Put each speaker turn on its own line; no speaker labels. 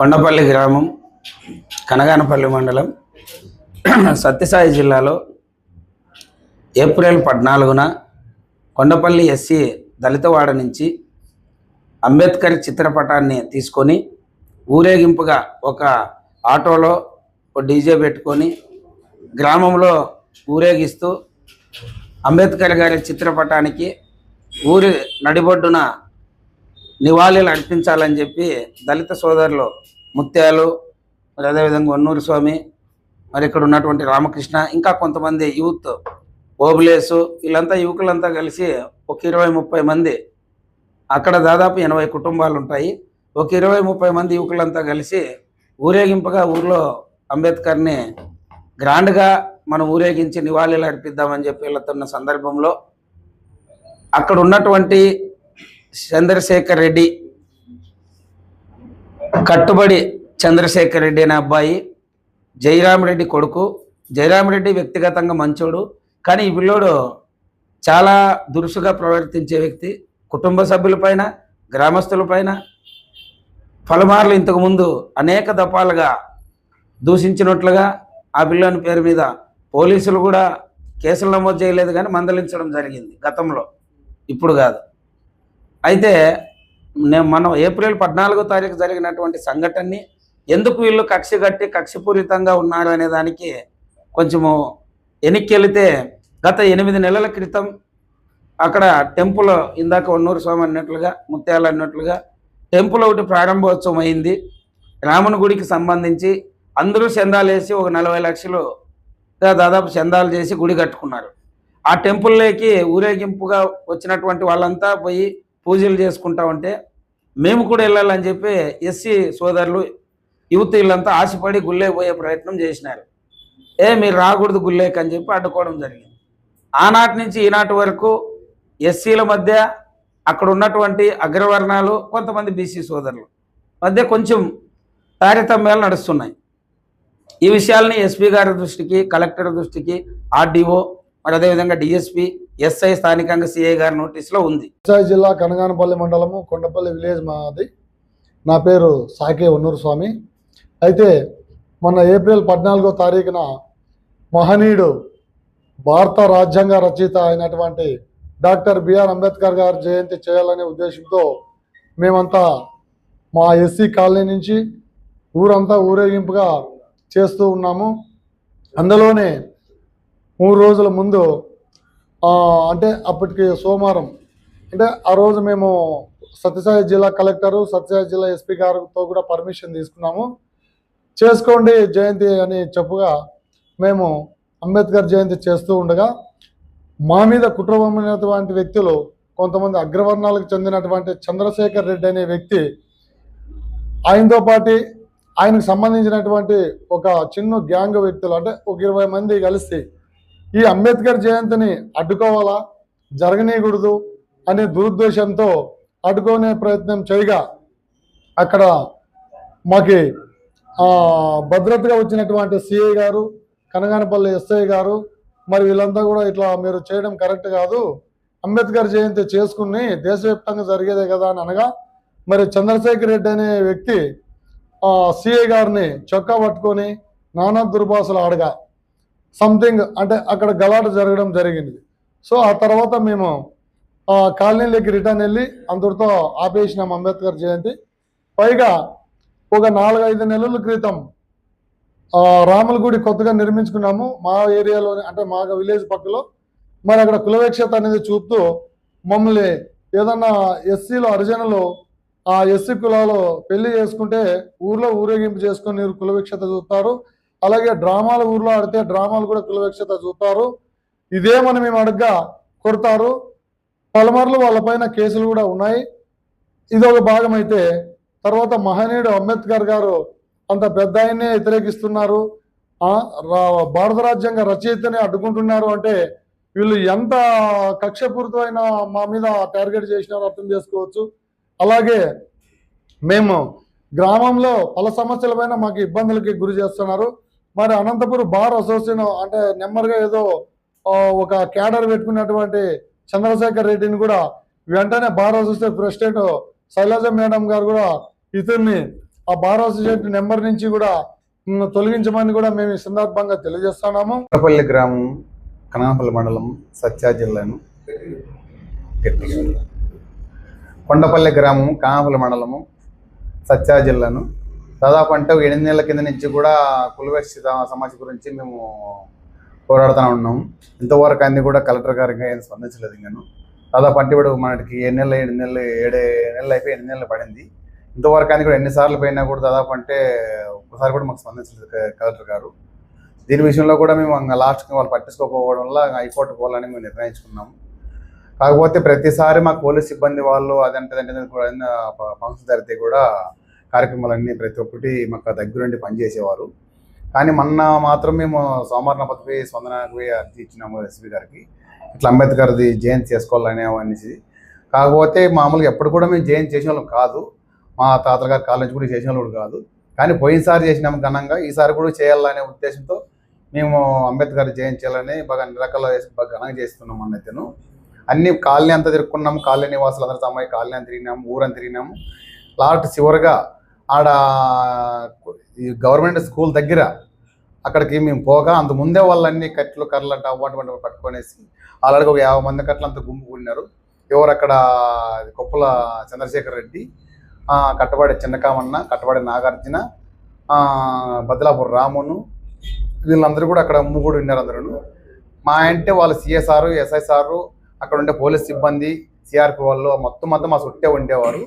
కొండపల్లి గ్రామం, కనగానపల్లి మండలం, సత్యసాయి జిల్లాలో ఏప్రిల్ 14న కొండపల్లి ఎస్సీ దళితవాడ నుంచి అంబేద్కర్ చిత్రపటాన్ని తీసుకొని ఊరేగింపుగా ఒక ఆటోలో ఒక డీజే పెట్టుకొని గ్రామంలో ఊరేగిస్తూ అంబేద్కర్ గారి చిత్రపటానికి ఊరి నడిబొడ్డున నివాళులు అర్పించాలని చెప్పి దళిత సోదరులు ముత్యాలు, మరి అదేవిధంగా వన్నూరు స్వామి, మరి ఇక్కడ ఉన్నటువంటి రామకృష్ణ, ఇంకా కొంతమంది యూత్ ఓబులేసు, వీళ్ళంతా యువకులంతా కలిసి ఒక 20-30 మంది, అక్కడ దాదాపు 80 కుటుంబాలు ఉంటాయి. ఒక 20-30 మంది యువకులంతా కలిసి ఊరేగింపుగా ఊర్లో అంబేద్కర్ని గ్రాండ్గా మనం ఊరేగించి నివాళులు అర్పిద్దామని చెప్పి వెళ్తున్న సందర్భంలో అక్కడ ఉన్నటువంటి చంద్రశేఖర్ రెడ్డి, కట్టుబడి చంద్రశేఖర్ రెడ్డి అనే అబ్బాయి జయరామరెడ్డి కొడుకు. జయరామరెడ్డి వ్యక్తిగతంగా మంచోడు, కానీ ఈ పిల్లోడు చాలా దురుసుగా ప్రవర్తించే వ్యక్తి. కుటుంబ సభ్యులపైన, గ్రామస్తులపైన పలుమార్లు ఇంతకుముందు అనేక దఫాలుగా దూషించినట్లుగా ఆ పిల్లోని పేరు మీద పోలీసులు కూడా కేసులు నమోదు చేయలేదు, కానీ మందలించడం జరిగింది గతంలో, ఇప్పుడు కాదు. అయితే మనం ఏప్రిల్ 14వ తారీఖు జరిగినటువంటి సంఘటనని ఎందుకు వీళ్ళు కక్ష కట్టి కక్షపూరితంగా ఉన్నారు అనే దానికి కొంచెము వెనక్కి వెళితే, గత 8 నెలల క్రితం అక్కడ టెంపుల్, ఇందాక వన్నూరు స్వామి అన్నట్లుగా, ముత్యాలు అన్నట్లుగా టెంపుల్ ఒకటి ప్రారంభోత్సవం అయింది. రాముని గుడికి సంబంధించి అందరూ చందాలు వేసి ఒక 40 లక్షలు దాదాపు చందాలు చేసి గుడి కట్టుకున్నారు. ఆ టెంపుల్లోకి ఊరేగింపుగా వచ్చినటువంటి వాళ్ళంతా పోయి పూజలు చేసుకుంటా ఉంటే మేము కూడా వెళ్ళాలని చెప్పి ఎస్సీ సోదరులు, యువత వీళ్ళంతా ఆశపడి గుళ్ళే పోయే ప్రయత్నం చేసినారు. మీరు రాకూడదు గుళ్ళేకి అని చెప్పి అడ్డుకోవడం జరిగింది. ఆనాటి నుంచి ఈనాటి వరకు ఎస్సీల మధ్య, అక్కడ ఉన్నటువంటి అగ్రవర్ణాలు, కొంతమంది బీసీ సోదరులు మధ్య కొంచెం తారతమ్యాలు నడుస్తున్నాయి. ఈ విషయాల్ని ఎస్పీ గారి దృష్టికి, కలెక్టర్ దృష్టికి, ఆర్డీఓ, మరి అదేవిధంగా డిఎస్పీ, ఎస్ఐ, స్థానికంగా సిఐ గారి నోటీసులో ఉంది.
సత్యసాయి జిల్లా కనగానపల్లి మండలము, కొండపల్లి విలేజ్ మాది. నా పేరు సాకే వన్నూరు స్వామి. అయితే మొన్న ఏప్రిల్ 14వ తారీఖున మహనీయుడు, భారత రాజ్యాంగ రచయిత అయినటువంటి డాక్టర్ బిఆర్ అంబేద్కర్ గారి జయంతి చేయాలనే ఉద్దేశంతో మేమంతా మా ఎస్సీ కాలనీ నుంచి ఊరంతా ఊరేగింపుగా చేస్తూ ఉన్నాము. అందులోనే 3 రోజుల ముందు, అంటే అప్పటికి సోమవారం, అంటే ఆ రోజు మేము సత్యసాయి జిల్లా కలెక్టరు, సత్యసాయి జిల్లా ఎస్పీ గారితో కూడా పర్మిషన్ తీసుకున్నాము. చేసుకోండి జయంతి అని చెప్పుగా మేము అంబేద్కర్ జయంతి చేస్తూ ఉండగా మా మీద కుట్రమైనటువంటి వ్యక్తులు, కొంతమంది అగ్రవర్ణాలకు చెందినటువంటి చంద్రశేఖర్ రెడ్డి అనే వ్యక్తి, ఆయనతో పాటు ఆయనకు సంబంధించినటువంటి ఒక చిన్న గ్యాంగ్ వ్యక్తులు, అంటే ఒక 20 మంది కలిసి ఈ అంబేద్కర్ జయంతిని అడ్డుకోవాలా, జరగనీయకూడదు అనే దురుద్దేశంతో అడ్డుకునే ప్రయత్నం చేయగా అక్కడ మాకి భద్రతగా వచ్చినటువంటి సిఐ గారు, కనగానపల్లి ఎస్ఐ గారు, మరి వీళ్ళంతా కూడా ఇట్లా మీరు చేయడం కరెక్ట్ కాదు, అంబేద్కర్ జయంతి చేసుకుని దేశవ్యాప్తంగా జరిగేదే కదా అని అనగా, మరి చంద్రశేఖర్ రెడ్డి అనే వ్యక్తి సిఐ గారిని చొక్కా పట్టుకొని నానా దుర్భాషలు ఆడగా సంథింగ్, అంటే అక్కడ గలాట జరగడం జరిగింది. సో ఆ తర్వాత మేము కాలనీలోకి రిటర్న్ వెళ్ళి అందరితో ఆపేసినాం అంబేద్కర్ జయంతి. పైగా ఒక 4-5 నెలల క్రితం రాముల గుడి కొత్తగా నిర్మించుకున్నాము మా ఏరియాలోనే, అంటే మా విలేజ్ పక్కలో. మరి అక్కడ కులవివక్షత అనేది చూపుతూ మమ్మల్ని ఏదన్నా ఎస్సీలో, హరిజనులు ఆ ఎస్సీ కులాలు పెళ్లి చేసుకుంటే ఊర్లో ఊరేగింపు చేసుకొని కులవివక్షత చూపుతారు. అలాగే డ్రామాలు ఊర్లో ఆడితే డ్రామాలు కూడా కులవివక్షత చూపుతారు. ఇదేమని మేము అడగ్గా కొడతారు. పలుమార్లు వాళ్ళపైన కేసులు కూడా ఉన్నాయి. ఇదొక భాగం అయితే, తర్వాత మహనీయుడు అంబేద్కర్ గారు అంత పెద్ద ఆయన్నే వ్యతిరేకిస్తున్నారు, భారత రాజ్యాంగ రచయితని అడ్డుకుంటున్నారు అంటే వీళ్ళు ఎంత కక్షపూరితమైన మా మీద టార్గెట్ చేసినారో అర్థం చేసుకోవచ్చు. అలాగే మేము గ్రామంలో పల సమస్యలపైన మాకు ఇబ్బందులకి గురి చేస్తున్నారు. మరి అనంతపురం బార్ అసోసియేషన్, అంటే నెమ్మదిగా ఏదో ఒక క్యాడర్ పెట్టుకున్నటువంటి చంద్రశేఖర్ రెడ్డిని కూడా వెంటనే bar association president Shailaja madam గారు కూడా ఇతన్ని ఆ బార్ అసోసియేట్ నెంబర్ నుంచి కూడా తొలగించమని కూడా మేము ఈ సందర్భంగా తెలియజేస్తున్నాము.
కొండపల్లి గ్రామం, కనకాపల్లి మండలం, సత్యా జిల్లాను. కొండపల్లి గ్రామం, కనకాపల్లి మండలము, సత్యా జిల్లాను. దాదాపు అంటే 8 నెలల కింద నుంచి కూడా కులవేశ్య సమస్య గురించి మేము పోరాడుతూ ఉన్నాము. ఇంతవరకు అన్ని కూడా కలెక్టర్ గారికి ఏం స్పందించలేదు. ఇంకాను దాదాపు అంటే ఇప్పుడు మనకి 7 నెలలు అయిపోయి 8 నెలలు పడింది. ఇంతవరకు అన్ని కూడా ఎన్నిసార్లు పోయినా కూడా దాదాపు అంటే ఒకసారి కూడా మాకు స్పందించలేదు కలెక్టర్ గారు. దీని విషయంలో కూడా మేము లాస్ట్కి వాళ్ళు పట్టించుకోకపోవడం వల్ల హైకోర్టు పోవాలని మేము నిర్ణయించుకున్నాము. కాకపోతే ప్రతిసారి మాకు పోలీస్ సిబ్బంది వాళ్ళు అదంటే ఫంక్షన్ జరిగితే కూడా కార్యక్రమాలన్నీ ప్రతి ఒక్కటి మాకు దగ్గరుండి పనిచేసేవారు. కానీ మొన్న మాత్రం మేము సోమవారం స్పందనకి అర్జీ ఇచ్చినాము ఎస్పీ గారికి, ఇట్లా అంబేద్కర్ది జయంతి చేసుకోవాలనే అనేసి. కాకపోతే మామూలుగా ఎప్పుడు కూడా మేము జయంతి చేసిన వాళ్ళం కాదు, మా తాతల గారి కాలేజ్ నుంచి కూడా చేసిన వాళ్ళు కాదు. కానీ పోయినసారి చేసినాము ఘనంగా, ఈసారి కూడా చేయాలనే ఉద్దేశంతో మేము అంబేద్కర్ జయంతి చేయాలని బాగా అన్ని రకాల బాగా ఘనంగా చేస్తున్నాము. అన్నైతేను అన్ని కాలనీ అంతా తిరుక్కున్నాము, కాలనీ నివాసులు అందరితో అమ్మాయి కాలనీ అని తిరిగినాము, ఊరని తిరిగినాము. లాస్ట్ చివరిగా ఆడ ఈ గవర్నమెంట్ స్కూల్ దగ్గర అక్కడికి మేము పోగా అంత ముందే వాళ్ళన్నీ కట్లు కర్రలు అంటే అవ్వంటి పట్టుకొనేసి అలాగే ఒక 50 మంది కట్లు అంతా గుమ్ముకున్నారు. ఎవరు అక్కడ కొప్పుల చంద్రశేఖర్ రెడ్డి, కట్టబాడి చిన్నకామన్న, కట్టబాడి నాగార్జున, బదలాపూర్ రామును, వీళ్ళందరూ కూడా అక్కడ కూడా ఉన్నారు. అందరూ మా అంటే వాళ్ళు సిఎస్ఆర్, ఎస్ఐసార్, అక్కడ ఉండే పోలీస్ సిబ్బంది, సిఆర్పి వాళ్ళు మొత్తం అంతా మా చుట్టే ఉండేవారు.